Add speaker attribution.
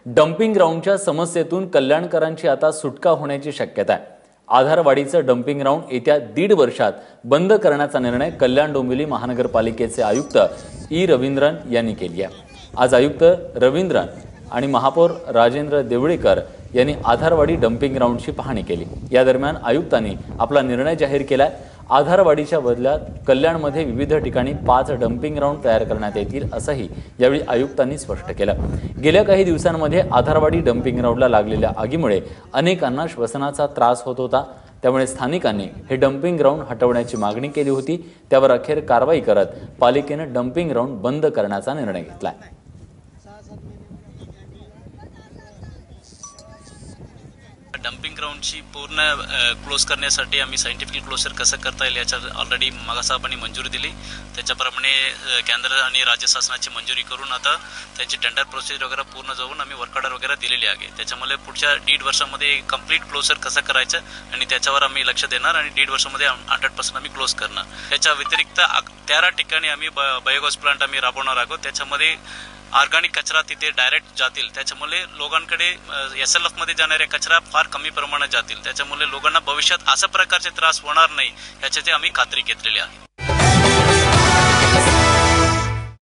Speaker 1: Dumping ग्राउंडच्या समस्येतून कल्याणकरांची आता सुटका होण्याची शक्यता आहे। आधारवाडीचं डम्पिंग ग्राउंड येत्या 1.5 वर्षात बंद करण्याचा निर्णय कल्याण डोंबिवली महानगरपालिकेचे आयुक्त ई रवींद्रन यांनी केली आहे। आज आयुक्त रवींद्रन आणि महापौर राजेंद्र देवळीकर यांनी आधारवाडी डम्पिंग ग्राउंडची पाहणी केली। या दरम्यान आयुक्तांनी आपला निर्णय जाहीर केलाय। आधारवाडीच्या बदल्यात कल्याणमध्ये विविध ठिकाणी 5 डम्पिंग ग्राउंड तयार करण्यात येतील असंही यावेळी आयुक्तांनी स्पष्ट केलं। गेल्या काही दिवसांमध्ये आधारवाडी डम्पिंग ग्राउंडला लागलेल्या आगीमुळे अनेकांना श्वसनाचा त्रास होत होता। त्यामुळे स्थानिकांनी हे डम्पिंग ग्राउंड हटवण्याची मागणी केली होती। त्यावर अखेर कारवाई करत पालिकेने डम्पिंग ग्राउंड बंद करण्याचा निर्णय घेतलाय।
Speaker 2: डम्पिंग ग्राउंडची पूर्ण क्लोज करण्यासाठी आम्ही सायंटिफिक क्लोजर कसं करता येईल याच्या ऑलरेडी मागासाहेबांनी मंजुरी दिली। त्याच्याप्रमाणे केंद्र आणि राज्य शासनाची मंजुरी करून आता त्यांची टेंडर प्रोसेस वगैरे पूर्ण जाऊन आम्ही वर्क ऑर्डर वगैरे दिलेली आहे। त्याच्यामुळे पुढच्या 1.5 वर्षामध्ये कंप्लीट क्लोजर कसं करायचं आणि त्याच्यावर आम्ही लक्ष देणार आणि 1.5 वर्षामध्ये 100% आम्ही क्लोज करणार। त्याच्या व्यतिरिक्त 13 ठिकाणी आम्ही बायोगॅस प्लांट आम्ही राबवणार आहोत। त्याच्यामध्ये ऑर्गॅनिक कचरा तिथे डायरेक्ट जातील। त्याच्यामुळे लोकांकडे SLF मध्ये जाणारे कचरा फार कमी प्रमाणात जातील। त्याच्यामुळे लोकांना भविष्यात अशा प्रकारचे त्रास होणार नाही याची आम्ही खात्री घेतलेली आहे।